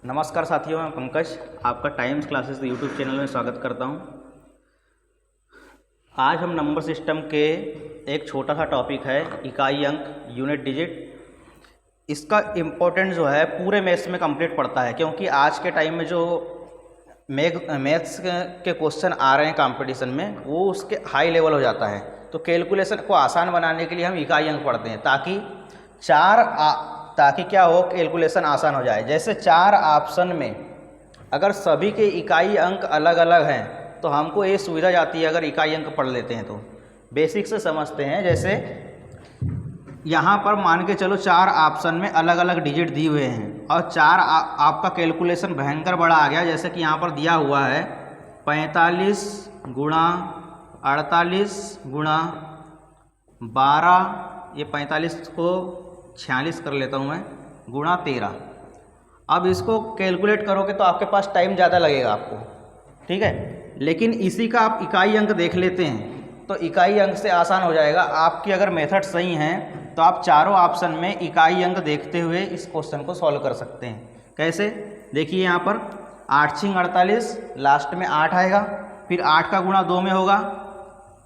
नमस्कार साथियों, मैं पंकज आपका टाइम्स क्लासेस यूट्यूब चैनल में स्वागत करता हूं। आज हम नंबर सिस्टम के एक छोटा सा टॉपिक है इकाई अंक यूनिट डिजिट। इसका इम्पोर्टेंट जो है पूरे मैथ्स में कंप्लीट पड़ता है, क्योंकि आज के टाइम में जो मैथ्स के क्वेश्चन आ रहे हैं कंपटीशन में वो उसके हाई लेवल हो जाता है। तो कैलकुलेशन को आसान बनाने के लिए हम इकाई अंक पढ़ते हैं ताकि क्या हो, कैलकुलेशन आसान हो जाए। जैसे 4 ऑप्शन में अगर सभी के इकाई अंक अलग अलग हैं तो हमको ये सुविधा जाती है अगर इकाई अंक पढ़ लेते हैं तो। बेसिक से समझते हैं। जैसे यहाँ पर मान के चलो 4 ऑप्शन में अलग अलग डिजिट दिए हुए हैं और 4 आपका कैलकुलेशन भयंकर बड़ा आ गया। जैसे कि यहाँ पर दिया हुआ है 45 गुणा 48 गुणा 12, ये 45 को 46 कर लेता हूँ मैं, गुणा 13। अब इसको कैलकुलेट करोगे तो आपके पास टाइम ज़्यादा लगेगा आपको, ठीक है। लेकिन इसी का आप इकाई अंक देख लेते हैं तो इकाई अंक से आसान हो जाएगा। आपकी अगर मेथड सही है तो आप चारों ऑप्शन में इकाई अंक देखते हुए इस क्वेश्चन को सॉल्व कर सकते हैं। कैसे, देखिए यहाँ पर 8 छिंग 48, लास्ट में 8 आएगा, फिर 8 का गुणा 2 में होगा,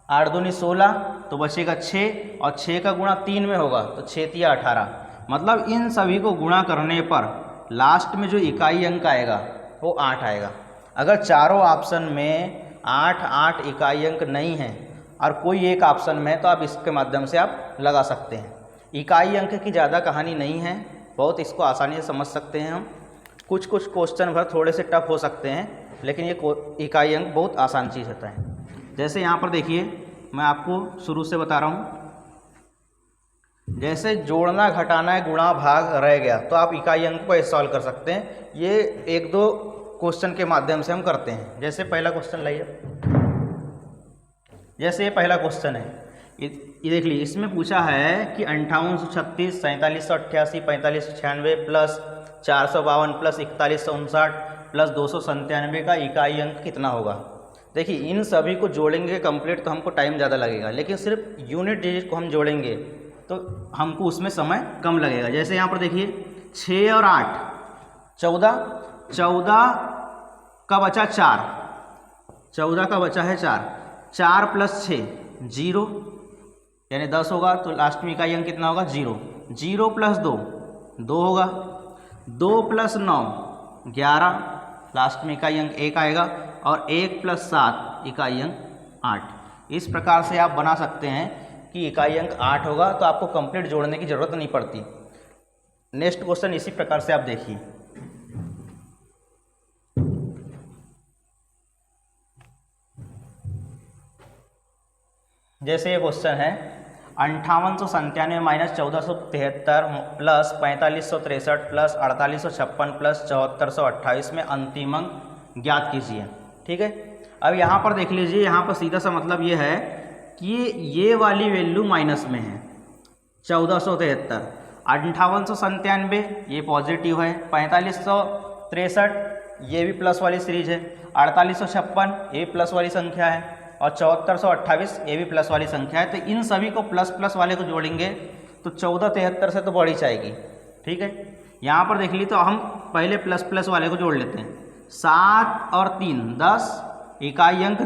8 दूनी 16 तो बचेगा 6, और 6 का गुणा 3 में होगा तो 6 तिया 18। मतलब इन सभी को गुणा करने पर लास्ट में जो इकाई अंक आएगा वो 8 आएगा। अगर चारों ऑप्शन में 8 इकाई अंक नहीं है और कोई एक ऑप्शन में है तो आप इसके माध्यम से आप लगा सकते हैं। इकाई अंक की ज़्यादा कहानी नहीं है, बहुत इसको आसानी से समझ सकते हैं हम। कुछ क्वेश्चन भर थोड़े से टफ हो सकते हैं, लेकिन ये इकाई अंक बहुत आसान चीज़ होता है। जैसे यहाँ पर देखिए, मैं आपको शुरू से बता रहा हूँ। जैसे जोड़ना, घटाना, गुणा, भाग रह गया तो आप इकाई अंक को ऐसे सॉल्व कर सकते हैं। ये 1-2 क्वेश्चन के माध्यम से हम करते हैं। जैसे पहला क्वेश्चन लाइए, जैसे ये पहला क्वेश्चन है, ये देख लीजिए। इसमें पूछा है कि 5836, 4788, 4596 प्लस 452 प्लस 4159 प्लस 297 का इकाई अंक कितना होगा। देखिए, इन सभी को जोड़ेंगे कंप्लीट तो हमको टाइम ज़्यादा लगेगा, लेकिन सिर्फ यूनिट डिजिट को हम जोड़ेंगे तो हमको उसमें समय कम लगेगा। जैसे यहाँ पर देखिए 6 और 8 14 का बचा 4, 14 का बचा है 4 प्लस 6 0 यानी 10 होगा, तो लास्ट में इकाई अंक कितना होगा 0 प्लस 2 होगा, 2 प्लस 9 11, लास्ट में इकाई अंक 1 आएगा, और 1 प्लस 7 इकाई अंक 8। इस प्रकार से आप बना सकते हैं कि इकाई अंक 8 होगा, तो आपको कंप्लीट जोड़ने की ज़रूरत नहीं पड़ती। नेक्स्ट क्वेश्चन इसी प्रकार से आप देखिए। जैसे ये क्वेश्चन है 5897 माइनस 1473 प्लस 4563 प्लस 4856 प्लस 7428 में अंतिम अंक ज्ञात कीजिए, ठीक है। अब यहाँ पर देख लीजिए, यहाँ पर सीधा सा मतलब ये है कि ये वाली वैल्यू माइनस में है 1473, 5897 ये पॉजिटिव है, 4563 ये भी प्लस वाली सीरीज है, 4856 ये भी प्लस वाली संख्या है, और 7428 ये भी प्लस वाली संख्या है। तो इन सभी को प्लस वाले को जोड़ेंगे तो 1473 से तो बढ़ ही जाएगी, ठीक है। यहाँ पर देख ली तो हम पहले प्लस वाले को जोड़ लेते हैं। 7 और 3 10, इकाई अंक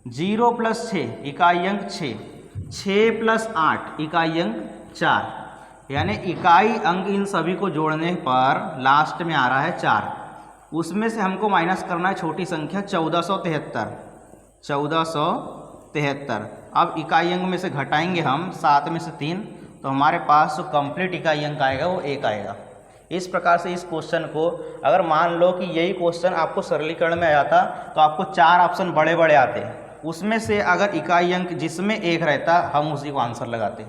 0 प्लस 6 इकाई अंक 6 प्लस 8 इकाई अंक 4, यानी इकाई अंक इन सभी को जोड़ने पर लास्ट में आ रहा है 4। उसमें से हमको माइनस करना है छोटी संख्या 1473। अब इकाई अंक में से घटाएंगे हम 7 में से 3, तो हमारे पास जो कंप्लीट इकाई अंक आएगा वो 1 आएगा। इस प्रकार से इस क्वेश्चन को, अगर मान लो कि यही क्वेश्चन आपको सरलीकरण में आ जाता तो आपको 4 ऑप्शन बड़े आते, उसमें से अगर इकाई अंक जिसमें 1 रहता हम उसी को आंसर लगाते।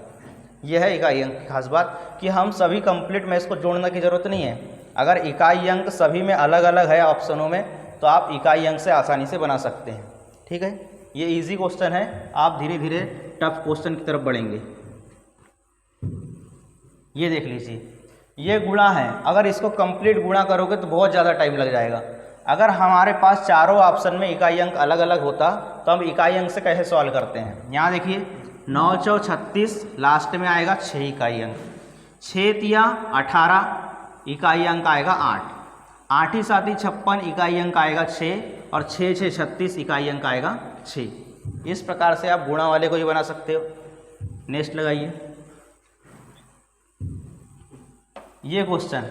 यह है इकाई अंक की खास बात कि हम सभी कंप्लीट में इसको जोड़ने की ज़रूरत नहीं है। अगर इकाई अंक सभी में अलग अलग है ऑप्शनों में तो आप इकाई अंक से आसानी से बना सकते हैं, ठीक है। ये इजी क्वेश्चन है, आप धीरे धीरे टफ क्वेश्चन की तरफ बढ़ेंगे। ये देख लीजिए, ये गुणा है, अगर इसको कंप्लीट गुणा करोगे तो बहुत ज़्यादा टाइम लग जाएगा। अगर हमारे पास चारों ऑप्शन में इकाई अंक अलग अलग होता तो हम इकाई अंक से कैसे सॉल्व करते हैं। यहाँ देखिए 9 चौ 36, लास्ट में आएगा 6 इकाई अंक, 6 तिया 18 इकाई अंक आएगा 8। 8 ही 7 ही 56 इकाई अंक आएगा 6 और 6 6 36 इकाई अंक आएगा 6। इस प्रकार से आप गुणा वाले को ही बना सकते हो। नेक्स्ट लगाइए ये क्वेश्चन।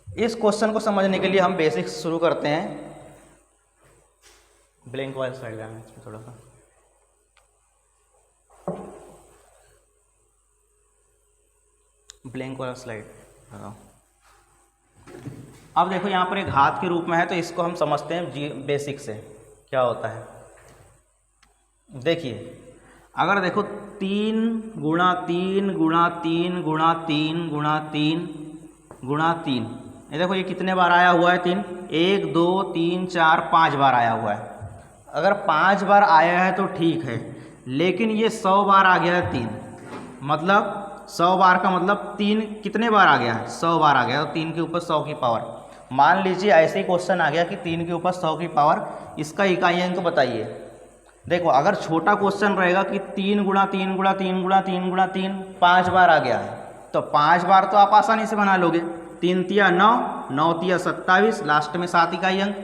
इस क्वेश्चन को समझने के लिए हम बेसिक्स शुरू करते हैं। ब्लैंक वाले साइड जाना इसमें थोड़ा सा। ब्लैंक वाला स्लाइड लगाओ। अब देखो यहाँ पर एक घात के रूप में है, तो इसको हम समझते हैं बेसिक से क्या होता है। देखिए अगर देखो 3 गुणा 3 गुणा 3 गुणा 3 गुणा 3 गुणा 3, ये देखो ये कितने बार आया हुआ है 3, 1 2 3 4 5 बार आया हुआ है। अगर 5 बार आया है तो ठीक है, लेकिन ये 100 बार आ गया है 3, मतलब 100 बार का मतलब 3 कितने बार आ गया है, 100 बार आ गया। तो 3 के ऊपर 100 की पावर, मान लीजिए ऐसे ही क्वेश्चन आ गया कि 3 के ऊपर 100 की पावर, इसका इकाई अंक बताइए। देखो अगर छोटा क्वेश्चन रहेगा कि 3 गुणा 3 गुणा 3 गुणा 3 गुणा 3 5 बार आ गया है, तो 5 बार तो आप आसानी से बना लोगे। 3 तिया 9, 9 तिया 27, लास्ट में 7 इकाई अंक,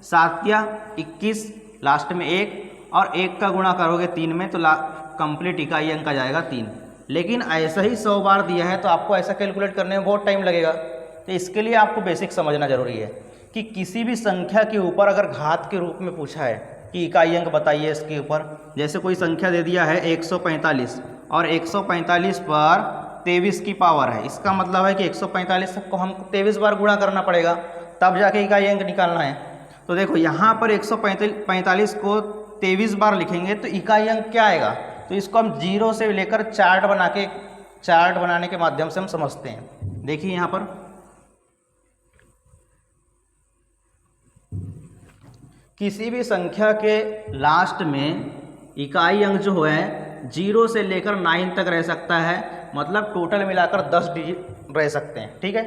7 तिया 21, लास्ट में 1, और 1 का गुणा करोगे 3 में तो कंप्लीट इकाई अंक आ जाएगा 3। लेकिन ऐसा ही 100 बार दिया है तो आपको ऐसा कैलकुलेट करने में बहुत टाइम लगेगा। तो इसके लिए आपको बेसिक समझना जरूरी है कि किसी भी संख्या के ऊपर अगर घात के रूप में पूछा है कि इकाई अंक बताइए इसके ऊपर, जैसे कोई संख्या दे दिया है 145 और 145 पर 23 की पावर है, इसका मतलब है कि 145 को हमको 23 बार गुणा करना पड़ेगा, तब जाके इकाई अंक निकालना है। तो देखो यहाँ पर 145 को 23 बार लिखेंगे तो इकाई अंक क्या आएगा, तो इसको हम 0 से लेकर चार्ट बनाने के माध्यम से हम समझते हैं। देखिए यहाँ पर किसी भी संख्या के लास्ट में इकाई अंक जो है 0 से लेकर 9 तक रह सकता है, मतलब टोटल मिलाकर 10 डिजिट रह सकते हैं। ठीक है,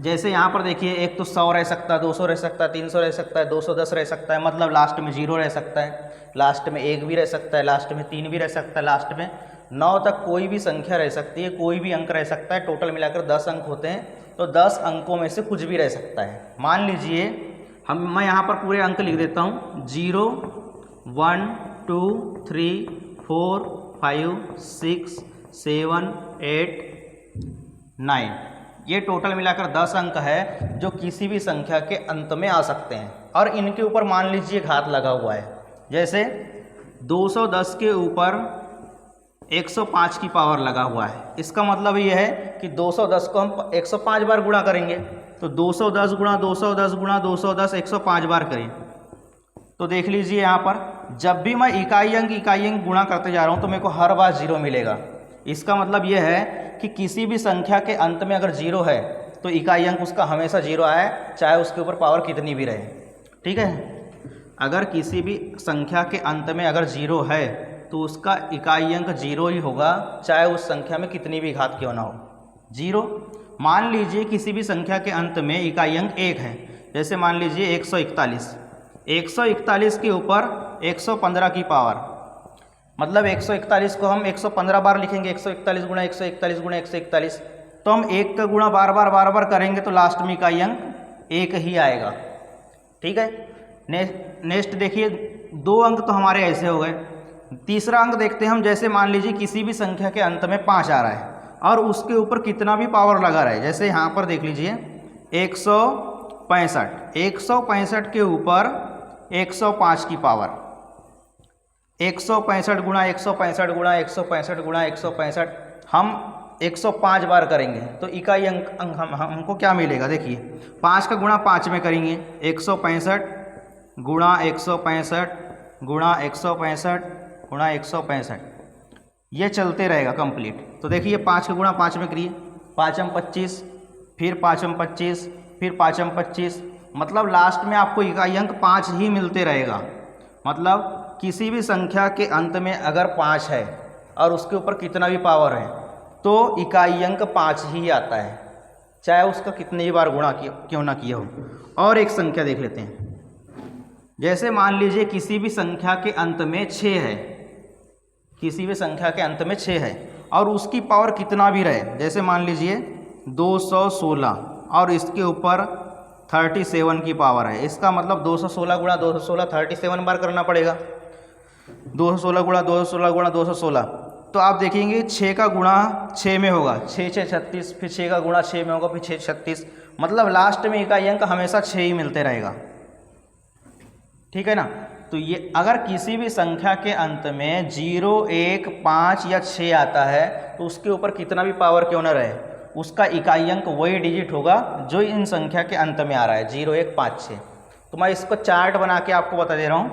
जैसे यहाँ पर देखिए एक तो 100 रह सकता है, 200 रह सकता है, 300 रह सकता है, 210 रह सकता है, मतलब लास्ट में 0 रह सकता है, लास्ट में 1 भी रह सकता है, लास्ट में 3 भी रह सकता है, लास्ट में 9 तक कोई भी संख्या रह सकती है, कोई भी अंक रह सकता है। टोटल मिलाकर 10 अंक होते हैं, तो 10 अंकों में से कुछ भी रह सकता है। मान लीजिए मैं यहाँ पर पूरे अंक लिख देता हूँ, 0 1 2 3 4 5 6 7 8 9, ये टोटल मिलाकर 10 अंक है जो किसी भी संख्या के अंत में आ सकते हैं। और इनके ऊपर मान लीजिए घात लगा हुआ है, जैसे 210 के ऊपर 105 की पावर लगा हुआ है, इसका मतलब ये है कि 210 को हम 105 बार गुणा करेंगे, तो 210 गुणा 210 गुणा 210 105 बार करें। तो देख लीजिए यहाँ पर जब भी मैं इकाई अंक गुणा करते जा रहा हूँ तो मेरे को हर बार 0 मिलेगा। इसका मतलब ये है कि किसी भी संख्या के अंत में अगर 0 है तो इकाई अंक उसका हमेशा 0 आए, चाहे उसके ऊपर पावर कितनी भी रहे। ठीक है, अगर किसी भी संख्या के अंत में अगर 0 है तो उसका इकाई अंक 0 ही होगा, चाहे उस संख्या में कितनी भी घात क्यों ना हो, 0। मान लीजिए किसी भी संख्या के अंत में इकाई अंक 1 है, जैसे मान लीजिए 141 के ऊपर 115 की पावर, मतलब 141 को हम 115 बार लिखेंगे, 141 गुणा 141 गुणा 141, तो हम 1 का गुणा बार बार करेंगे तो लास्ट में इकाई अंक 1 ही आएगा। ठीक है, नेक्स्ट देखिए 2 अंक तो हमारे ऐसे हो गए। तीसरा अंक देखते हैं हम, जैसे मान लीजिए किसी भी संख्या के अंत में 5 आ रहा है और उसके ऊपर कितना भी पावर लगा रहा है, जैसे यहाँ पर देख लीजिए 165 के ऊपर 105 की पावर, 165 गुणा 165 गुणा 165 गुणा 165 हम 105 बार करेंगे तो इकाई अंक हमको क्या मिलेगा। देखिए 5 का गुणा 5 में करेंगे, 165 गुणा 165 गुणा 165 गुणा 165, ये चलते रहेगा कंप्लीट। तो देखिए 5 का गुणा 5 में करिए, 5 में 25, फिर 5 में 25, फिर 5 में 25, मतलब लास्ट में आपको इकाई अंक 5 ही मिलते रहेगा। मतलब किसी भी संख्या के अंत में अगर 5 है और उसके ऊपर कितना भी पावर है तो इकाई अंक 5 ही आता है, चाहे उसका कितनी ही बार गुणा क्यों ना किया हो। और एक संख्या देख लेते हैं, जैसे मान लीजिए किसी भी संख्या के अंत में 6 है, किसी भी संख्या के अंत में 6 है और उसकी पावर कितना भी रहे, जैसे मान लीजिए 216 और इसके ऊपर 37 की पावर है। इसका मतलब 216 गुणा 216 37 बार करना पड़ेगा। 216 गुणा 216 गुणा 216, तो आप देखेंगे 6 का गुणा 6 में होगा, 6 6 36, फिर 6 का गुणा 6 में होगा, फिर 6 36, मतलब लास्ट में इकाई अंक हमेशा 6 ही मिलते रहेगा। ठीक है ना। तो ये अगर किसी भी संख्या के अंत में 0, 1, 5 या 6 आता है तो उसके ऊपर कितना भी पावर क्यों ना रहे, उसका इकाई अंक वही डिजिट होगा जो इन संख्या के अंत में आ रहा है, 0, 1, 5, 6। तो मैं इसको चार्ट बना के आपको बता दे रहा हूँ।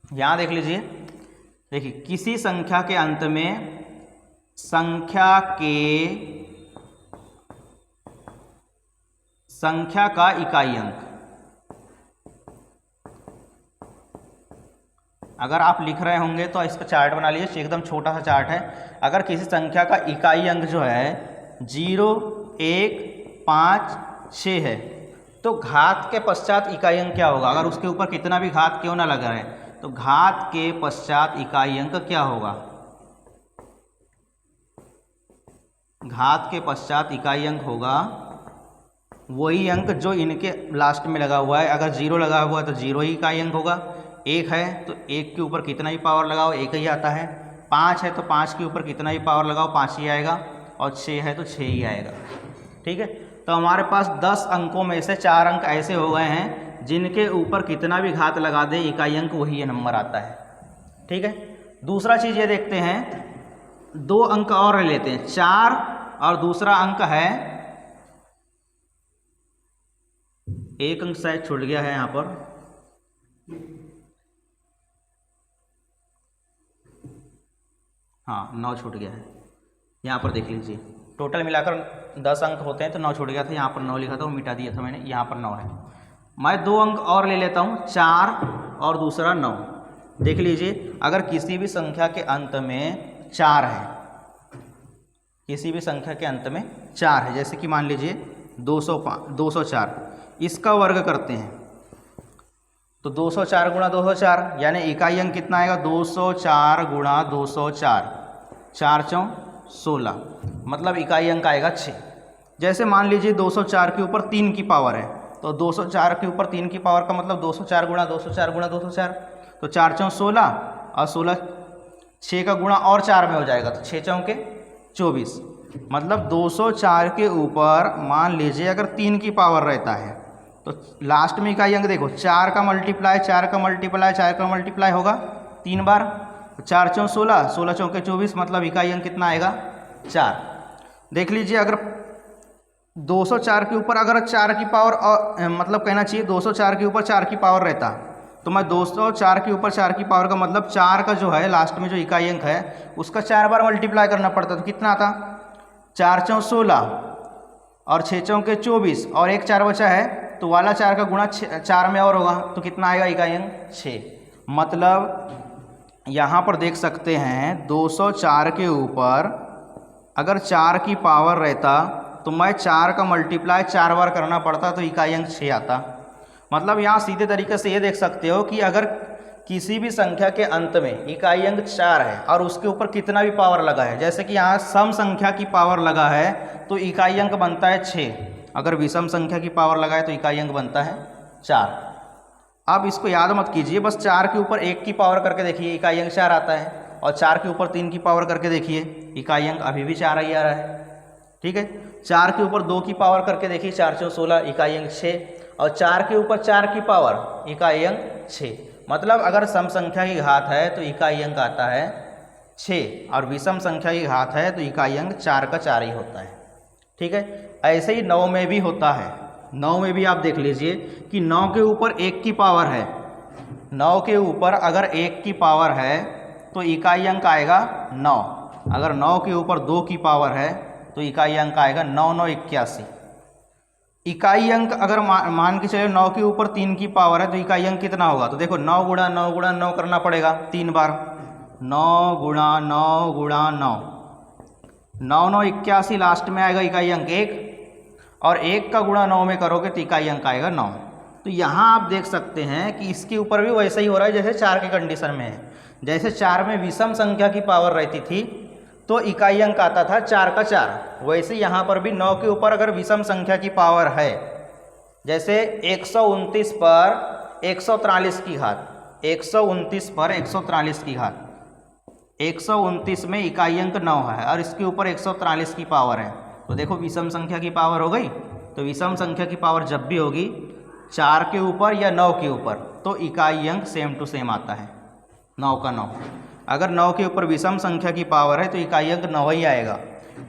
यहाँ देख लीजिए, देखिए किसी संख्या के अंत में संख्या का इकाई अंक, अगर आप लिख रहे होंगे तो इसका चार्ट बना लीजिए, एकदम छोटा सा चार्ट है। अगर किसी संख्या का इकाई अंक जो है 0, 1, 5, 6 है तो घात के पश्चात इकाई अंक क्या होगा, अगर उसके ऊपर कितना भी घात क्यों ना लगा है तो घात के पश्चात इकाई अंक क्या होगा, घात के पश्चात इकाई अंक होगा वही अंक जो इनके लास्ट में लगा हुआ है। अगर 0 लगा हुआ है तो 0 ही इकाई अंक होगा, 1 है तो 1 के ऊपर कितना ही पावर लगाओ 1 ही आता है, 5 है तो 5 के ऊपर कितना ही पावर लगाओ 5 ही आएगा, और 6 है तो 6 ही आएगा। ठीक है। तो हमारे पास 10 अंकों में से 4 अंक ऐसे हो गए हैं जिनके ऊपर कितना भी घात लगा दे इकाई अंक वही ये नंबर आता है। ठीक है। दूसरा चीज़ ये देखते हैं, 2 अंक और लेते हैं, 4 और दूसरा अंक है, एक अंक शायद छूट गया है यहाँ पर, हाँ 9 छूट गया है, यहाँ पर देख लीजिए। टोटल मिलाकर 10 अंक होते हैं तो 9 छूट गया था, यहाँ पर 9 लिखा था वो मिटा दिया था मैंने, यहाँ पर 9 है। मैं 2 अंक और ले लेता हूँ, 4 और दूसरा 9। देख लीजिए, अगर किसी भी संख्या के अंत में 4 है, किसी भी संख्या के अंत में 4 है, जैसे कि मान लीजिए 204, इसका वर्ग करते हैं तो 204 गुणा 204 यानी इकाई अंक कितना आएगा, 204 गुणा 204, 4 चौं 16, मतलब इकाई अंक आएगा 6। जैसे मान लीजिए 204 के ऊपर 3 की पावर है, तो 204 के ऊपर 3 की पावर का मतलब 204 गुणा 204 गुणा 204, तो 4 चौं 16 और 16 6 का गुणा और 4 में हो जाएगा, तो 6 चौके 24, मतलब 204 के ऊपर मान लीजिए अगर 3 की पावर रहता है तो लास्ट में इकाई अंक देखो, 4 का मल्टीप्लाई 4 का मल्टीप्लाई 4 का मल्टीप्लाई होगा 3 बार, 4 चौं 16, 16 चौके 24, मतलब इकाई अंक कितना आएगा 4। देख लीजिए, अगर 204 के ऊपर अगर 4 की पावर मतलब कहना चाहिए 204 के ऊपर 4 की पावर रहता तो मैं 204 के ऊपर 4 की पावर का मतलब 4 का जो है लास्ट में जो इकाई अंक है उसका 4 बार मल्टीप्लाई करना पड़ता, तो कितना आता, 4 चौं 16 और 6 चौके 24 और 1 4 बचा है तो वाला 4 का गुणा 4 में और होगा, तो कितना आएगा इकाई अंक 6। मतलब यहाँ पर देख सकते हैं 204 के ऊपर अगर 4 की पावर रहता तो मैं 4 का मल्टीप्लाई 4 बार करना पड़ता तो इकाई अंक 6 आता। मतलब यहाँ सीधे तरीके से ये देख सकते हो कि अगर किसी भी संख्या के अंत में इकाई अंक 4 है और उसके ऊपर कितना भी पावर लगा है, जैसे कि यहाँ सम संख्या की पावर लगा है तो इकाई अंक बनता है 6, अगर विषम संख्या की पावर लगाए तो इकाई अंक बनता है 4। अब इसको याद मत कीजिए, बस 4 के ऊपर 1 की पावर करके देखिए इकाई अंक 4 आता है, और 4 के ऊपर 3 की पावर करके देखिए इकाई अंक अभी भी 4 ही आ रहा है। ठीक है। 4 के ऊपर 2 की पावर करके देखिए 4 चौं 16, इकाई अंक 6, और 4 के ऊपर 4 की पावर इकाई अंक 6। मतलब अगर सम संख्या की घात है तो इकाई अंक आता है 6 और विषम संख्या की घात है तो इकाई अंक 4 का 4 ही होता है। ठीक है। ऐसे ही 9 में भी होता है, 9 में भी आप देख लीजिए कि 9 के ऊपर 1 की पावर है, 9 के ऊपर अगर 1 की पावर है तो इकाई अंक आएगा 9, अगर 9 के ऊपर 2 की पावर है तो इकाई अंक आएगा 9 9 81। इकाई अंक अगर मान के चले 9 के ऊपर 3 की पावर है तो इकाई अंक कितना होगा, तो देखो 9 गुणा 9 गुणा 9 करना पड़ेगा 3 बार, 9 गुणा 9 गुणा 9, 9 9 81, लास्ट में आएगा इकाई अंक 1, और 1 का गुणा 9 में करोगे तो इकाई अंक आएगा 9। तो यहाँ आप देख सकते हैं कि इसके ऊपर भी वैसा ही हो रहा है जैसे 4 के कंडीशन में है। जैसे 4 में विषम संख्या की पावर रहती थी तो इकाई अंक आता था 4 का 4। वैसे यहाँ पर भी 9 के ऊपर अगर विषम संख्या की पावर है, जैसे 129 पर 143 की घात, 129 पर 143 की घात, 129 में इकाई अंक 9 है और इसके ऊपर 143 की पावर है, तो देखो विषम संख्या की पावर हो गई। तो विषम संख्या की पावर जब भी होगी 4 के ऊपर या 9 के ऊपर, तो इकाई अंक सेम टू सेम आता है, 9 का 9। अगर 9 के ऊपर विषम संख्या की पावर है तो इकाई अंक 9 ही आएगा।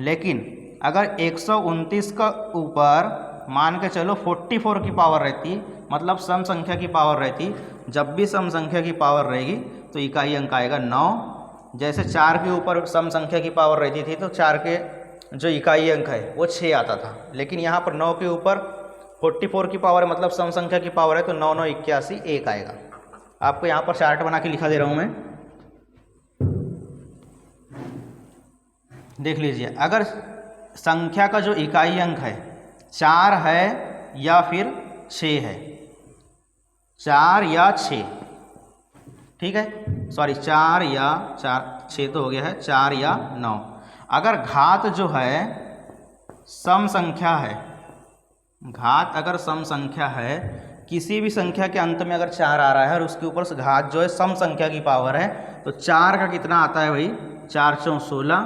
लेकिन अगर 129 का ऊपर मान के चलो 44 की पावर रहती, मतलब सम संख्या की पावर रहती, जब भी सम संख्या की पावर रहेगी तो इकाई अंक आएगा 9। जैसे 4 के ऊपर सम संख्या की पावर रहती थी तो 4 के जो इकाई अंक है वो 6 आता था। लेकिन यहाँ पर 9 के ऊपर 44 की पावर है, मतलब सम संख्या की पावर है, तो 9 9 81 1 आएगा। आपको यहाँ पर चार्ट बना के लिखा दे रहा हूँ मैं, देख लीजिए। अगर संख्या का जो इकाई अंक है 4 है या फिर 6 है, 4 या 6, ठीक है, सॉरी 4 या 6 तो हो गया है, 4 या 9। अगर घात जो है सम संख्या है, घात अगर सम संख्या है, किसी भी संख्या के अंत में अगर 4 आ रहा है और उसके ऊपर से घात जो है सम संख्या की पावर है, तो 4 का कितना आता है भाई, 4 4 16,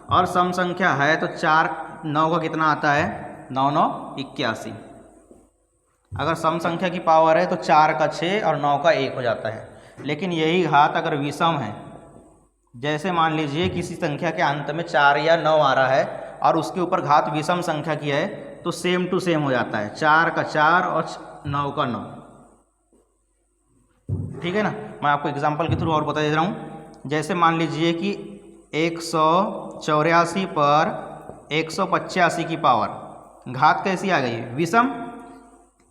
और सम संख्या है तो 4 9 का कितना आता है, 9 9 81। अगर सम संख्या की पावर है तो 4 का 6 और 9 का 1 हो जाता है। लेकिन यही घात अगर विषम है, जैसे मान लीजिए किसी संख्या के अंत में 4 या 9 आ रहा है और उसके ऊपर घात विषम संख्या की है, तो सेम टू सेम हो जाता है, 4 का 4 और 9 का 9, ठीक है ना। मैं आपको एग्जांपल के थ्रू और बता दे रहा हूँ। जैसे मान लीजिए कि 184 पर 185 की पावर, घात कैसी आ गई, विषम,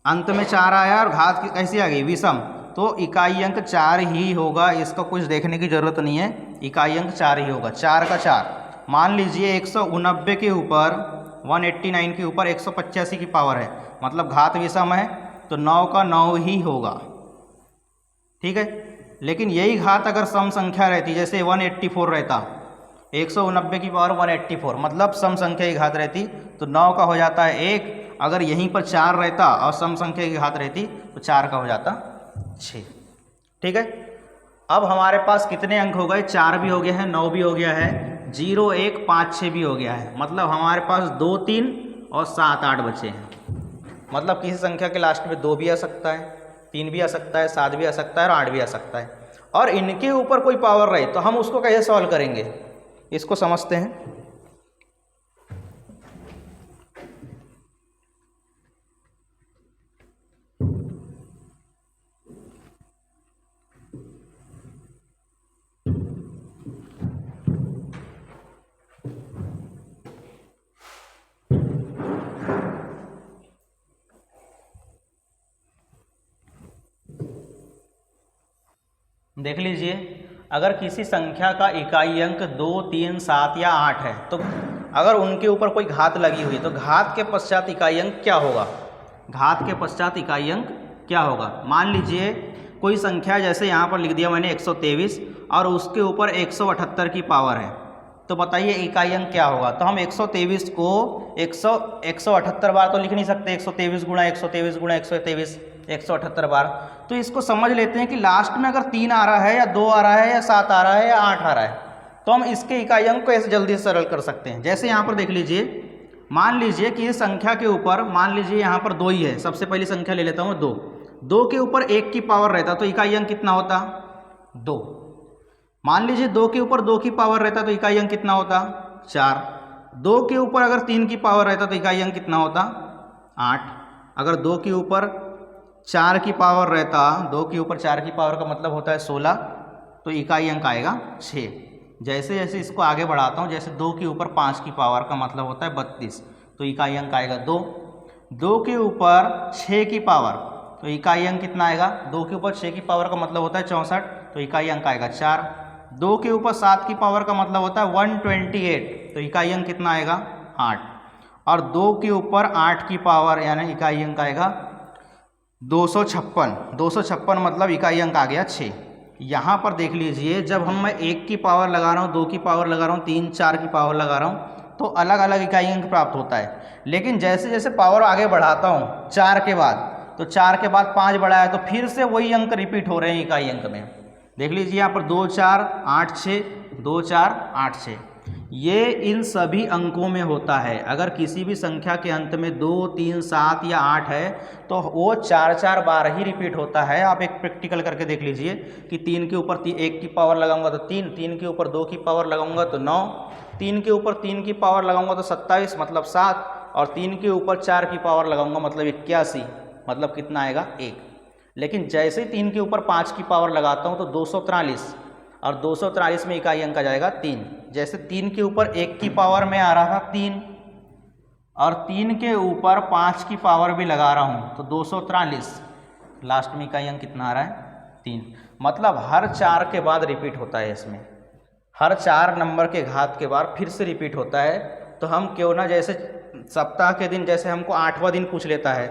अंत में 4 आया और घात कैसी आ गई, विषम, तो इकाई अंक 4 ही होगा, इसका कुछ देखने की जरूरत नहीं है, इकाई अंक 4 ही होगा, 4 का 4। मान लीजिए 189 के ऊपर 189 के ऊपर 185 की पावर है, मतलब घात विषम है, तो 9 का 9 ही होगा, ठीक है। लेकिन यही घात अगर सम संख्या रहती, जैसे 184 रहता, 189 की पावर 184, मतलब सम संख्या की घात रहती, तो 9 का हो जाता है 1। अगर यहीं पर 4 रहता और सम संख्या की घात रहती तो 4 का हो जाता 6, ठीक है। अब हमारे पास कितने अंक हो गए, 4 भी हो गया है, 9 भी हो गया है, 0 1 5 6 भी हो गया है, मतलब हमारे पास 2 3 और 7 8 बचे हैं। मतलब किसी संख्या के लास्ट में 2 भी आ सकता है, 3 भी आ सकता है, 7 भी आ सकता है और 8 भी आ सकता है। और इनके ऊपर कोई पावर रहे तो हम उसको कैसे सॉल्व करेंगे, इसको समझते हैं। देख लीजिए, अगर किसी संख्या का इकाई अंक 2 3 7 या 8 है, तो अगर उनके ऊपर कोई घात लगी हुई तो घात के पश्चात इकाई अंक क्या होगा, घात के पश्चात इकाई अंक क्या होगा। मान लीजिए कोई संख्या, जैसे यहाँ पर लिख दिया मैंने 123 और उसके ऊपर 178 की पावर है, तो बताइए इकाई अंक क्या होगा। तो हम 123 को 178 बार तो लिख नहीं सकते, 123 गुणा 123 गुणा 123 178 बार। तो इसको समझ लेते हैं कि लास्ट में अगर 3 आ रहा है या 2 आ रहा है या 7 आ रहा है या 8 आ रहा है, तो हम इसके इकाई अंक को ऐसे जल्दी से सरल कर सकते हैं। जैसे यहाँ पर देख लीजिए, मान लीजिए कि इस संख्या के ऊपर, मान लीजिए यहाँ पर 2 ही है, सबसे पहली संख्या ले लेता हूँ 2, 2 के ऊपर 1 की पावर रहता तो इकाई अंक कितना होता, 2। मान लीजिए 2 के ऊपर 2 की पावर रहता तो इकाई अंक कितना होता, 4। 2 के ऊपर अगर 3 की पावर रहता तो इकाई अंक कितना होता, 8। अगर 2 के ऊपर 4 की पावर रहता, 2 के ऊपर 4 की पावर का मतलब होता है 16, तो इकाई अंक आएगा 6। जैसे जैसे इसको आगे बढ़ाता हूँ, जैसे 2 के ऊपर 5 की पावर का मतलब होता है 32, तो इकाई अंक आएगा 2। 2 के ऊपर 6 की पावर, तो इकाई अंक कितना आएगा, 2 के ऊपर 6 की पावर का मतलब होता है 64, तो इकाई अंक आएगा 4। 2 के ऊपर 7 की पावर का मतलब होता है 128, तो इकाई अंक कितना आएगा, 8। और 2 के ऊपर 8 की पावर यानी इकाई अंक आएगा 256। 256 मतलब इकाई अंक आ गया 6। यहाँ पर देख लीजिए, जब मैं 1 की पावर लगा रहा हूँ, 2 की पावर लगा रहा हूँ, 3 4 की पावर लगा रहा हूँ, तो अलग अलग इकाई अंक प्राप्त होता है। लेकिन जैसे जैसे पावर आगे बढ़ाता हूँ 4 के बाद, तो 4 के बाद 5 बढ़ा है, तो फिर से वही अंक रिपीट हो रहे हैं इकाई अंक में। देख लीजिए यहाँ पर 2 4 8 6, 2 4 8 6, ये इन सभी अंकों में होता है। अगर किसी भी संख्या के अंत में 2 3 7 या 8 है तो वो 4 4 बार ही रिपीट होता है। आप एक प्रैक्टिकल करके देख लीजिए कि 3 के ऊपर 1 की पावर लगाऊंगा तो 3, 3 के ऊपर 2 की पावर लगाऊंगा तो 9, 3 के ऊपर 3 की पावर लगाऊंगा तो 27 मतलब 7, और 3 के ऊपर 4 की पावर लगाऊंगा मतलब 81, मतलब कितना आएगा 1। लेकिन जैसे ही 3 के ऊपर 5 की पावर लगाता हूँ तो 243, और 243 में इकाई अंक आ जाएगा 3। जैसे 3 के ऊपर 1 की पावर में आ रहा था 3, और 3 के ऊपर 5 की पावर भी लगा रहा हूँ तो 243, लास्ट में इकाई अंक कितना आ रहा है 3। मतलब हर 4 के बाद रिपीट होता है, इसमें हर 4 नंबर के घात के बाद फिर से रिपीट होता है। तो हम क्यों ना, जैसे सप्ताह के दिन, जैसे हमको 8वां दिन पूछ लेता है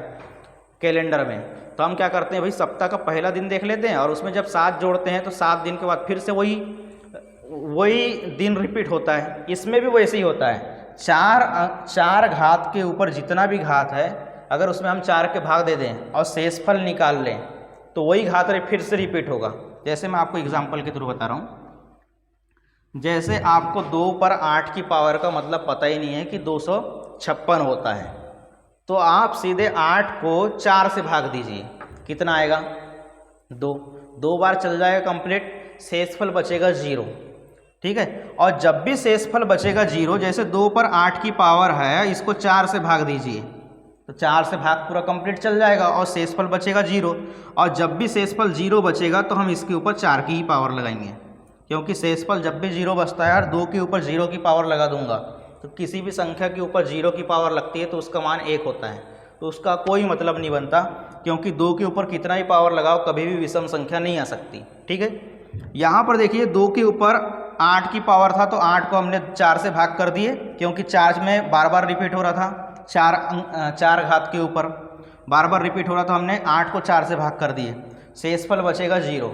कैलेंडर में, तो हम क्या करते हैं भाई, सप्ताह का पहला दिन देख लेते हैं और उसमें जब 7 जोड़ते हैं तो 7 दिन के बाद फिर से वही दिन रिपीट होता है। इसमें भी वैसे ही होता है। 4 घात के ऊपर जितना भी घात है, अगर उसमें हम 4 के भाग दे दें और शेषफल निकाल लें तो वही घात फिर से रिपीट होगा। जैसे मैं आपको एग्जाम्पल के थ्रू बता रहा हूँ। जैसे आपको 2 पर 8 की पावर का मतलब पता ही नहीं है कि 256 होता है, तो आप सीधे 8 को 4 से भाग दीजिए, कितना आएगा 2, 2 बार चल जाएगा कंप्लीट, शेषफल बचेगा 0। ठीक है, और जब भी शेषफल बचेगा 0, जैसे 2 पर 8 की पावर है, इसको 4 से भाग दीजिए तो 4 से भाग पूरा कंप्लीट चल जाएगा और शेषफल बचेगा 0। और जब भी शेषफल 0 बचेगा तो हम इसके ऊपर 4 की ही पावर लगाएंगे, क्योंकि शेषफल जब भी 0 बचता है यार, 2 के ऊपर 0 की पावर लगा दूंगा तो किसी भी संख्या के ऊपर 0 की पावर लगती है तो उसका मान 1 होता है, तो उसका कोई मतलब नहीं बनता, क्योंकि 2 के ऊपर कितना ही पावर लगाओ कभी भी विषम संख्या नहीं आ सकती। ठीक है, यहाँ पर देखिए 2 के ऊपर 8 की पावर था तो 8 को हमने 4 से भाग कर दिए, क्योंकि 4 में बार बार रिपीट हो रहा था, 4 घात के ऊपर बार बार रिपीट हो रहा था, हमने 8 को 4 से भाग कर दिए, शेषफल बचेगा 0।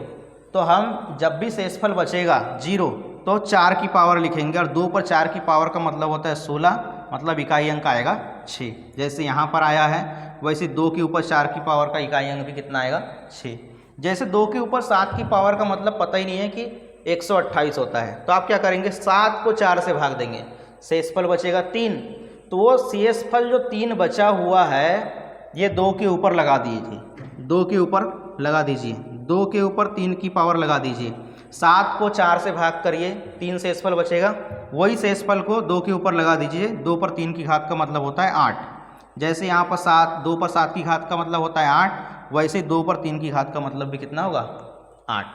तो हम जब भी शेषफल बचेगा 0 तो 4 की पावर लिखेंगे, और 2 पर 4 की पावर का मतलब होता है 16, मतलब इकाई अंक आएगा 6। जैसे यहाँ पर आया है वैसे 2 के ऊपर 4 की पावर का इकाई अंक भी कितना आएगा 6। जैसे 2 के ऊपर 7 की पावर का मतलब पता ही नहीं है कि 128 होता है, तो आप क्या करेंगे, 7 को 4 से भाग देंगे, शेषफल बचेगा 3। तो वो शेषफल जो 3 बचा हुआ है ये 2 के ऊपर लगा दीजिए, 2 के ऊपर लगा दीजिए, 2 के ऊपर 3 की पावर लगा दीजिए, 7 को 4 से भाग करिए, 3 शेषफल बचेगा, वही शेषफल को 2 के ऊपर लगा दीजिए। 2 पर 3 की घात का मतलब होता है 8। जैसे यहाँ पर 2 पर 7 की घात का मतलब होता है 8, वैसे 2 पर 3 की घात का मतलब भी कितना होगा 8।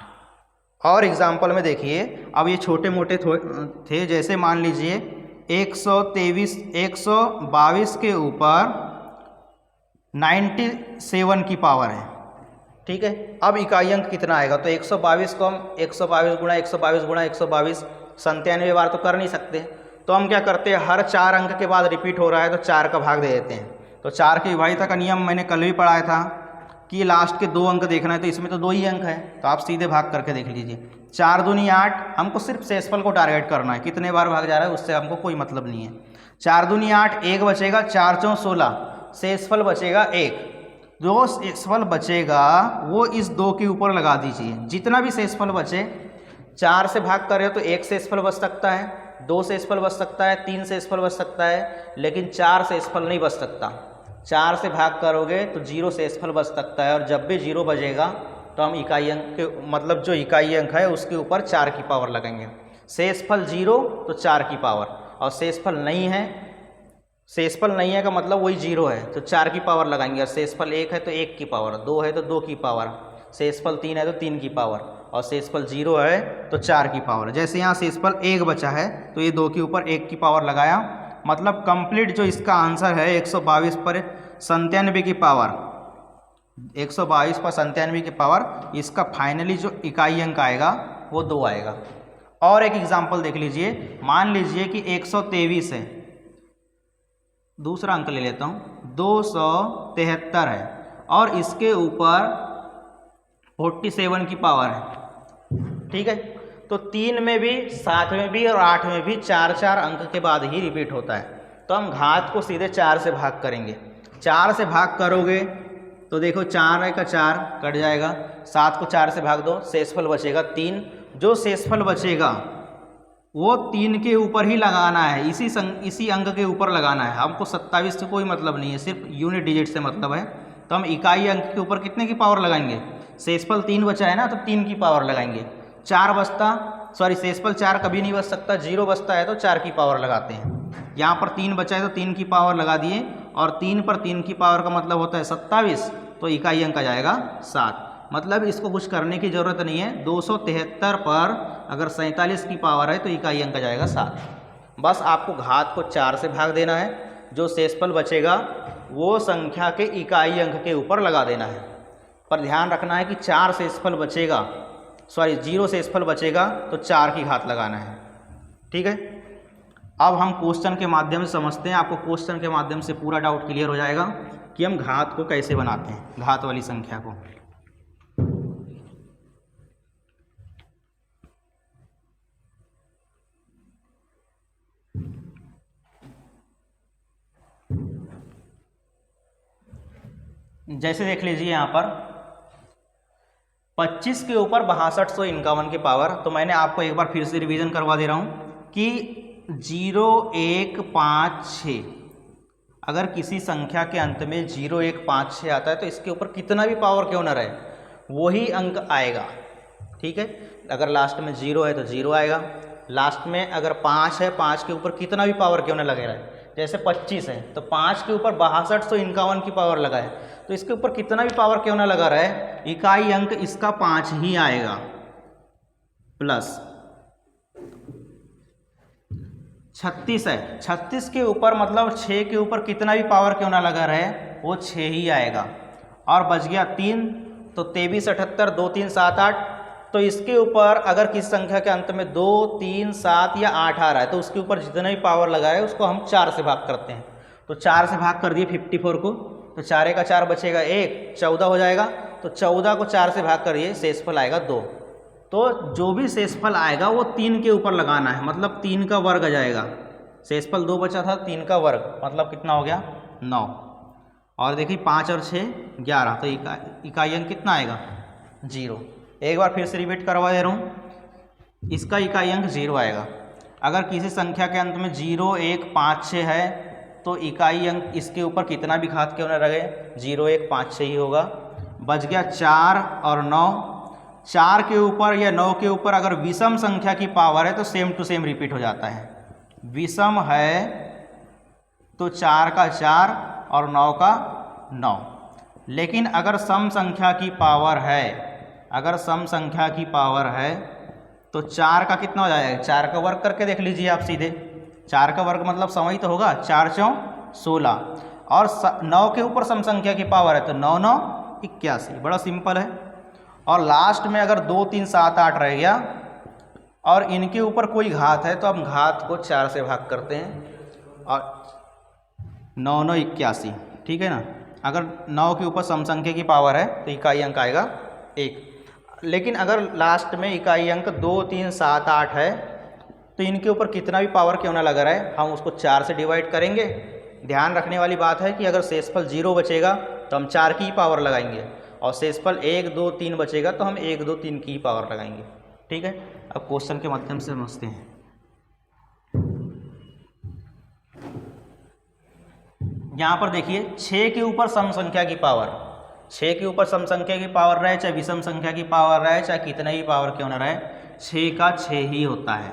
और एग्जाम्पल में देखिए, अब ये छोटे मोटे थे, जैसे मान लीजिए 122 के ऊपर 97 की पावर है। ठीक है, अब इकाई अंक कितना आएगा, तो 122 को हम 122 गुणा 122 गुणा 122 97 बार तो कर नहीं सकते, तो हम क्या करते हैं, हर 4 अंक के बाद रिपीट हो रहा है तो 4 का भाग दे देते हैं। तो 4 की विभाज्यता का नियम मैंने कल भी पढ़ाया था कि लास्ट के 2 अंक देखना है, तो इसमें तो 2 ही अंक है, तो आप सीधे भाग करके देख लीजिए। 4 दूनी 8, हमको सिर्फ शेषफल को टारगेट करना है, कितने बार भाग जा रहा है उससे हमको कोई मतलब नहीं है। 4 दूनी 8, 1 बचेगा, 4 चौं 16, शेषफल बचेगा 1। जो शेषफल बचेगा वो इस 2 के ऊपर लगा दीजिए, जितना भी शेषफल बचे, 4 से भाग करें तो 1 शेषफल बच सकता है, 2 शेषफल बच सकता है, 3 शेषफल बच सकता है, लेकिन 4 शेषफल नहीं बच सकता। 4 से भाग करोगे तो 0 शेषफल बच सकता है, और जब भी 0 बचेगा तो हम इकाई अंक के मतलब जो इकाई अंक है उसके ऊपर 4 की पावर लगाएंगे। शेषफल 0 तो 4 की पावर, और शेषफल नहीं है, शेषफल नहीं है का मतलब वही 0 है तो 4 की पावर लगाएंगे, और शेषफल 1 है तो 1 की पावर, 2 है तो 2 की पावर, शेषफल 3 है तो 3 की पावर, और शेषफल 0 है तो 4 की पावर। जैसे यहाँ शेषफल 1 बचा है तो ये 2 के ऊपर 1 की पावर लगाया, मतलब कंप्लीट जो इसका आंसर है 122 पर 97 की पावर, 122 पर 97 की पावर, इसका फाइनली जो इकाई अंक आएगा वो 2 आएगा। और एक एग्जाम्पल देख लीजिए, मान लीजिए कि 123 है, दूसरा अंक ले लेता हूँ, 273 है और इसके ऊपर 47 की पावर है, ठीक है। तो 3 में भी, 7 में भी और 8 में भी 4 अंक के बाद ही रिपीट होता है। तो हम घात को सीधे 4 से भाग करेंगे। 4 से भाग करोगे तो देखो 4 का 4 कट जाएगा, 7 को 4 से भाग दो, शेषफल बचेगा 3। जो शेषफल बचेगा वो 3 के ऊपर ही लगाना है, इसी अंक के ऊपर लगाना है। हमको 27 से कोई मतलब नहीं है, सिर्फ यूनिट डिजिट से मतलब है। तो हम इकाई अंक के ऊपर कितने की पावर लगाएंगे? शेषफल 3 बचा है ना, तो 3 की पावर लगाएंगे। 4 बचता, सॉरी शेषफल 4 कभी नहीं बच सकता, 0 बचता है तो 4 की पावर लगाते हैं। यहाँ पर 3 बचा है तो 3 की पावर लगा दिए, और 3 पर 3 की पावर का मतलब होता है 27, तो इकाई अंक आ जाएगा 7। मतलब इसको कुछ करने की ज़रूरत नहीं है। 273 पर अगर 47 की पावर है तो इकाई अंक आ जाएगा 7। बस आपको घात को 4 से भाग देना है, जो शेषफल बचेगा वो संख्या के इकाई अंक के ऊपर लगा देना है। पर ध्यान रखना है कि 4 शेषफल बचेगा, सॉरी 0 शेषफल बचेगा तो 4 की घात लगाना है। ठीक है। अब हम क्वेश्चन के माध्यम से समझते हैं। आपको क्वेश्चन के माध्यम से पूरा डाउट क्लियर हो जाएगा कि हम घात को कैसे बनाते हैं, घात वाली संख्या को। जैसे देख लीजिए यहाँ पर 25 के ऊपर 6251 की पावर। तो मैंने आपको एक बार फिर से रिवीजन करवा दे रहा हूँ कि 0, 1, 5, 6, अगर किसी संख्या के अंत में 0, 1, 5, 6 आता है तो इसके ऊपर कितना भी पावर क्यों ना रहे वही अंक आएगा। ठीक है। अगर लास्ट में 0 है तो 0 आएगा, लास्ट में अगर 5 है, 5 के ऊपर कितना भी पावर क्यों ना लगे रहे। जैसे 25 है तो 5 के ऊपर 6251 की पावर लगा है, तो इसके ऊपर कितना भी पावर क्यों ना लगा रहे, इकाई अंक इसका 5 ही आएगा। प्लस 36 है, 36 के ऊपर मतलब 6 के ऊपर कितना भी पावर क्यों ना लगा रहे वो 6 ही आएगा। और बच गया 3, तो 23, 78, 2, 3, 7, 8। तो इसके ऊपर अगर किसी संख्या के अंत में 2, 3, 7 या 8 आ रहा है तो उसके ऊपर जितना भी पावर लगा है उसको हम 4 से भाग करते हैं। तो 4 से भाग कर दिए 54 को, तो 4 का 4 बचेगा 1, 14 हो जाएगा। तो 14 को 4 से भाग करिए, शेषफल आएगा 2। तो जो भी शेषफल आएगा वो 3 के ऊपर लगाना है, मतलब 3 का वर्ग आ जाएगा। शेषफल 2 बचा था, 3 का वर्ग मतलब कितना हो गया 9। और देखिए 5 और 6 11, तो इकाई अंक कितना आएगा 0। एक बार फिर से रिपीट करवा दे रहा हूँ, इसका इकाई अंक 0 आएगा। अगर किसी संख्या के अंत में 0, 1, 5, 6 है तो इकाई अंक इसके ऊपर कितना भी घात क्यों न लगे 0, 1, 5, 6 ही होगा। बच गया 4 और 9। 4 के ऊपर या 9 के ऊपर अगर विषम संख्या की पावर है तो सेम टू सेम रिपीट हो जाता है। विषम है तो 4 का 4 और 9 का 9। लेकिन अगर सम संख्या की पावर है, अगर सम संख्या की पावर है तो 4 का कितना हो जाएगा, 4 का वर्ग करके देख लीजिए आप सीधे। 4 का वर्ग मतलब सम ही तो होगा, 4 चौं 16। और 9 के ऊपर सम संख्या की पावर है तो 9, 9, 81। बड़ा सिंपल है। और लास्ट में अगर 2, 3, 7, 8 रह गया और इनके ऊपर कोई घात है तो हम घात को 4 से भाग करते हैं, और 9, 9, 81। ठीक है ना। अगर 9 के ऊपर सम संख्या की पावर है तो इकाई अंक आएगा 1। लेकिन अगर लास्ट में इकाई अंक 2, 3, 7, 8 है तो इनके ऊपर कितना भी पावर क्यों ना लगा रहा है हम उसको 4 से डिवाइड करेंगे। ध्यान रखने वाली बात है कि अगर शेषफल 0 बचेगा तो हम 4 की ही पावर लगाएंगे, और शेषफल 1, 2, 3 बचेगा तो हम 1, 2, 3 की ही पावर लगाएंगे। ठीक है। अब क्वेश्चन के माध्यम से समझते हैं। यहाँ पर देखिए 6 के ऊपर सम संख्या की पावर, 6 के ऊपर सम संख्या की पावर रहे चाहे विषम संख्या की पावर रहे चाहे कितना ही पावर क्यों ना रहे, 6 का 6 ही होता है।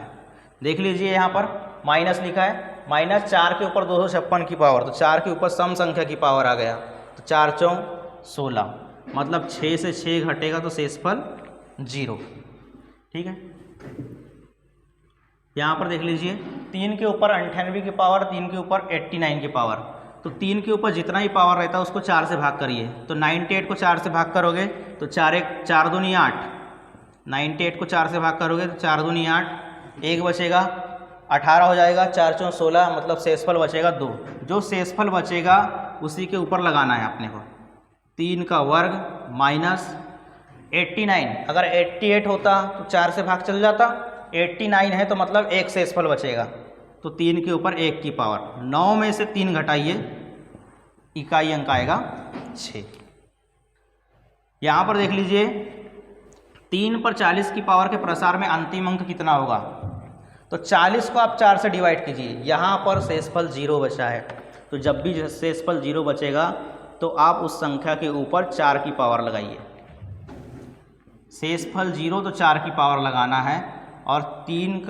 देख लीजिए यहाँ पर माइनस लिखा है, -4 के ऊपर 256 की पावर, तो 4 के ऊपर सम संख्या की पावर आ गया, तो 4 चौं 16, मतलब 6 से 6 घटेगा तो शेषफल 0। ठीक है। यहाँ पर देख लीजिए 3 के ऊपर 98 की पावर, 3 के ऊपर 89 की पावर, तो 3 के ऊपर जितना ही पावर रहता है उसको 4 से भाग करिए। तो 98 को 4 से भाग करोगे तो 4, 1, 4 दूनी 8। 98 को 4 से भाग करोगे तो 4 दूनी 8, 1 बचेगा 18 हो जाएगा, 4 चौं 16, मतलब शेषफल बचेगा 2। जो शेषफल बचेगा उसी के ऊपर लगाना है अपने को। 3 का वर्ग माइनस 89, अगर 88 होता तो 4 से भाग चल जाता, 89 है तो मतलब एक शेषफल बचेगा, तो 3 के ऊपर 1 की पावर, 9 में से 3 घटाइए, इकाई अंक आएगा 6। यहाँ पर देख लीजिए 3 पर 40 की पावर के प्रसार में अंतिम अंक कितना होगा, तो 40 को आप 4 से डिवाइड कीजिए, यहाँ पर शेषफल 0 बचा है, तो जब भी शेषफल 0 बचेगा तो आप उस संख्या के ऊपर 4 की पावर लगाइए। शेषफल 0 तो 4 की पावर लगाना है, और 3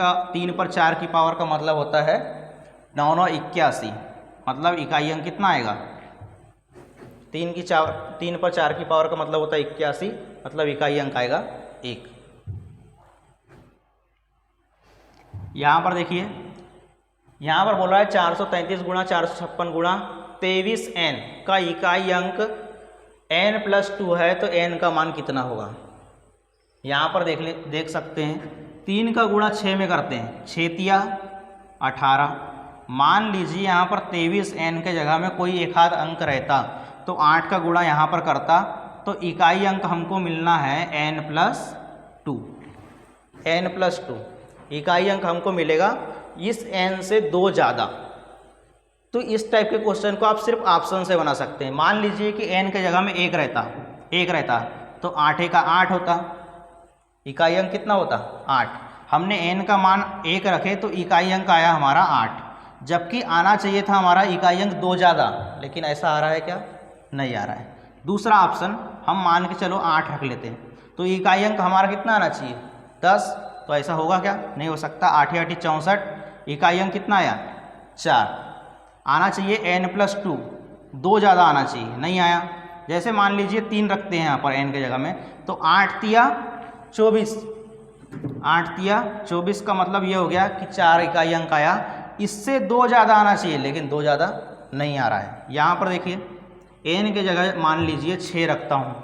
पर 4 की पावर का मतलब होता है 9 9 81, मतलब इकाई अंक कितना आएगा, 3 पर 4 की पावर का मतलब होता है 81, मतलब इकाई अंक आएगा 1। यहाँ पर देखिए, यहाँ पर बोल रहा है 433 गुणा 456 गुणा 23n का इकाई अंक n+2 है, तो n का मान कितना होगा। यहाँ पर देख सकते हैं 3 का गुणा 6 में करते हैं, 6 तिया 18, मान लीजिए यहाँ पर 23n के जगह में कोई एक आध अंक रहता तो 8 का गुणा यहाँ पर करता, तो इकाई अंक हमको मिलना है n+2, n+2 इकाई अंक हमको मिलेगा इस n से 2 ज़्यादा। तो इस टाइप के क्वेश्चन को आप सिर्फ ऑप्शन से बना सकते हैं। मान लीजिए कि n के जगह में 1 रहता तो 8 का 8 होता, इकाई अंक कितना होता 8। हमने n का मान 1 रखे तो इकाई अंक आया हमारा 8, जबकि आना चाहिए था हमारा इकाई अंक 2 ज़्यादा, लेकिन ऐसा आ रहा है क्या, नहीं आ रहा है। दूसरा ऑप्शन हम मान के चलो 8 रख लेते हैं, तो इकाई अंक हमारा कितना आना चाहिए 10, तो ऐसा होगा क्या, नहीं हो सकता। 8 8 64, इकाई अंक कितना आया 4, आना चाहिए n+2, 2 ज़्यादा आना चाहिए, नहीं आया। जैसे मान लीजिए 3 रखते हैं यहाँ पर n के जगह में, तो 8 तिया 24, 8 तिया 24 का मतलब ये हो गया कि 4 इकाई अंक आया, इससे 2 ज़्यादा आना चाहिए, लेकिन 2 ज़्यादा नहीं आ रहा है। यहाँ पर देखिए n के जगह मान लीजिए 6 रखता हूँ,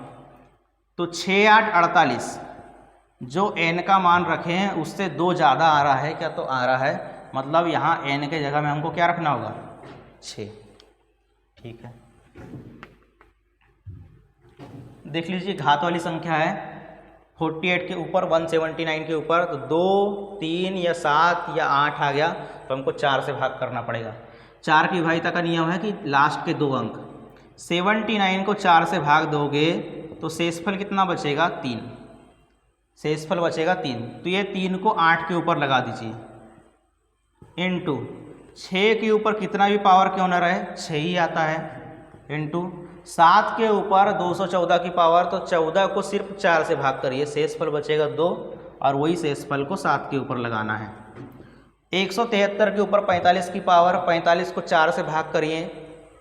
तो 6 8 48, जो n का मान रखे हैं उससे 2 ज़्यादा आ रहा है क्या, तो आ रहा है, मतलब यहाँ n के जगह में हमको क्या रखना होगा 6। ठीक है, देख लीजिए घात वाली संख्या है, 48 के ऊपर 179 के ऊपर, तो 2 3 या 7 या 8 आ गया, तो हमको 4 से भाग करना पड़ेगा। 4 की विभाज्यता का नियम है कि लास्ट के 2 अंक, 79 को 4 से भाग दोगे तो शेषफल कितना बचेगा 3, शेषफल बचेगा 3, तो ये 3 को 8 के ऊपर लगा दीजिए, इनटू 6 के ऊपर कितना भी पावर क्यों न रहे 6 ही आता है, इनटू 7 के ऊपर 214 की पावर, तो 14 को सिर्फ 4 से भाग करिए, शेषफल बचेगा 2, और वही शेषफल को 7 के ऊपर लगाना है। 173 के ऊपर 45 की पावर, 45 को 4 से भाग करिए,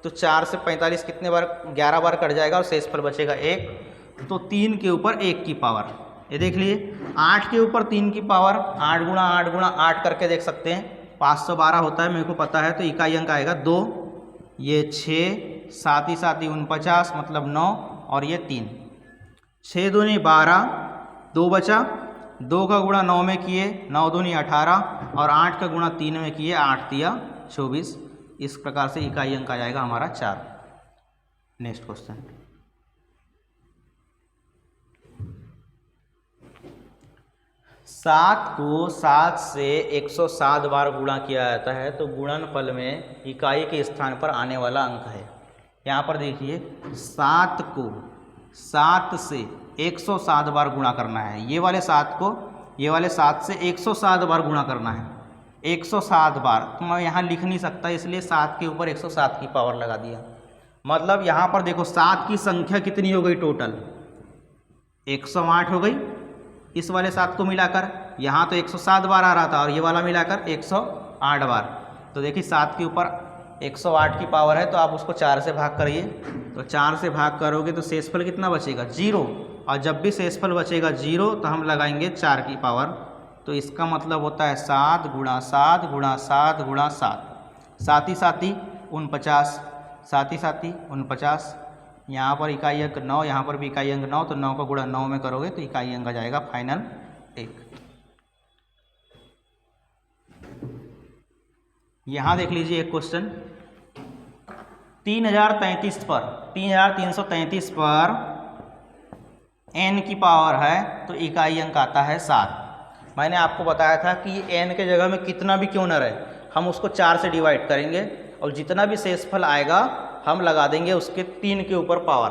तो 4 से 45 कितने बार 11 बार कट जाएगा और शेषफल बचेगा 1, तो 3 के ऊपर 1 की पावर। ये देख लीजिए 8 के ऊपर 3 की पावर, 8 गुणा 8 गुणा 8 करके देख सकते हैं, 512 होता है, मेरे को पता है, तो इकाई अंक आएगा 2, ये 6, 7 ही 49, मतलब 9, और ये 3, 6 दूनी 12, 2 बचा, 2 का गुणा 9 में किए, 9 दूनी 18, और 8 का गुणा 3 में किए, 8 तिया 24। इस प्रकार से इकाई अंक आ जाएगा हमारा 4। नेक्स्ट क्वेश्चन, 7 को 7 से 107 बार गुणा किया जाता है, तो गुणनफल में इकाई के स्थान पर आने वाला अंक है। यहाँ पर देखिए 7 को 7 से 107 बार गुणा करना है, ये वाले 7 को ये वाले 7 से 107 बार गुणा करना है, 107 बार, तो मैं यहाँ लिख नहीं सकता, इसलिए 7 के ऊपर 107 की पावर लगा दिया। मतलब यहाँ पर देखो 7 की संख्या कितनी हो गई टोटल, 108 हो गई, इस वाले 7 को मिलाकर, यहाँ तो 107 बार आ रहा था और ये वाला मिलाकर 108 बार, तो देखिए 7 के ऊपर 108 की पावर है, तो आप उसको 4 से भाग करिए, तो 4 से भाग करोगे तो शेषफल कितना बचेगा 0, और जब भी शेषफल बचेगा 0 तो हम लगाएंगे 4 की पावर, तो इसका मतलब होता है 7 गुणा 7 गुणा 7 गुणा 7, 7 ही 49, 7 ही 49, यहाँ पर इकाई अंक 9, यहाँ पर भी इकाई अंक 9, तो 9 का गुणा 9 में करोगे तो इकाई अंक आ जाएगा फाइनल 1। यहाँ देख लीजिए एक क्वेश्चन, 3333 पर n की पावर है तो इकाई अंक आता है 7। मैंने आपको बताया था कि n के जगह में कितना भी क्यों न रहे, हम उसको 4 से डिवाइड करेंगे और जितना भी शेषफल आएगा हम लगा देंगे उसके 3 के ऊपर पावर,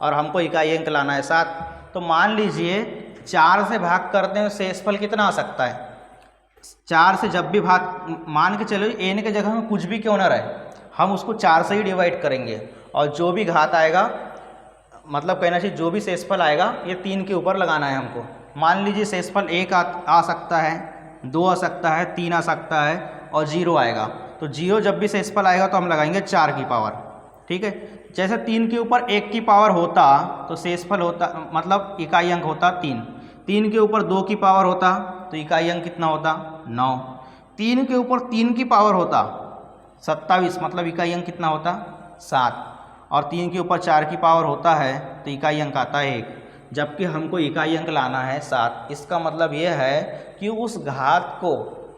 और हमको इकाई अंक लाना है 7। तो मान लीजिए 4 से भाग करते हैं शेषफल कितना आ सकता है। 4 से जब भी भाग, मान के चलो n के जगह में कुछ भी क्यों ना रहे, हम उसको 4 से ही डिवाइड करेंगे और जो भी घात आएगा, मतलब कहना चाहिए जो भी शेषफल आएगा ये 3 के ऊपर लगाना है हमको। मान लीजिए शेषफल 1 आ सकता है, 2 आ सकता है, 3 आ सकता है और 0 आएगा। तो 0 जब भी शेषफल आएगा तो हम लगाएंगे 4 की पावर, ठीक है। जैसे 3 के ऊपर 1 की पावर होता तो शेषफल होता, मतलब इकाई अंक होता 3। 3 के ऊपर 2 की पावर होता तो इकाई अंक कितना होता 9। 3 के ऊपर 3 की पावर होता 27, मतलब इकाई अंक कितना होता 7। और 3 के ऊपर 4 की पावर होता है तो इकाई अंक आता है 1। जबकि हमको इकाई अंक लाना है 7। इसका मतलब ये है कि उस घात को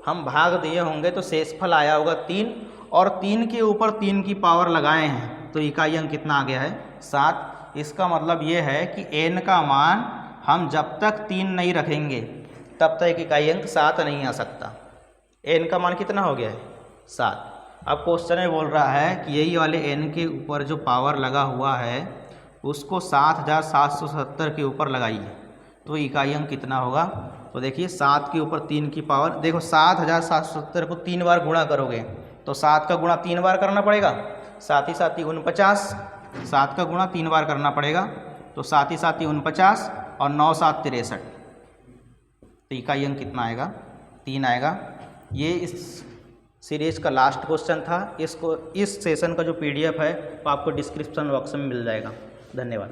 हम भाग दिए होंगे तो शेषफल आया होगा 3, और 3 के ऊपर 3 की पावर लगाए हैं तो इकाई अंक कितना आ गया है 7। इसका मतलब ये है कि n का मान हम जब तक 3 नहीं रखेंगे तब तक इकाई अंक 7 नहीं आ सकता। n का मान कितना हो गया है 7। अब क्वेश्चन में बोल रहा है कि यही वाले n के ऊपर जो पावर लगा हुआ है उसको 7770 के ऊपर लगाइए तो इकाई अंक कितना होगा। तो देखिए 7 के ऊपर 3 की पावर, देखो 7770 को 3 बार गुणा करोगे तो 7 का गुणा 3 बार करना पड़ेगा, 7 ही 7 49, 7 का गुणा 3 बार करना पड़ेगा तो 7 ही 7 49 और 9 7 63, तो इकाई अंक कितना आएगा 3 आएगा। ये इस सीरीज का लास्ट क्वेश्चन था। इस सेशन का जो PDF है वो आपको डिस्क्रिप्शन बॉक्स में मिल जाएगा। धन्यवाद।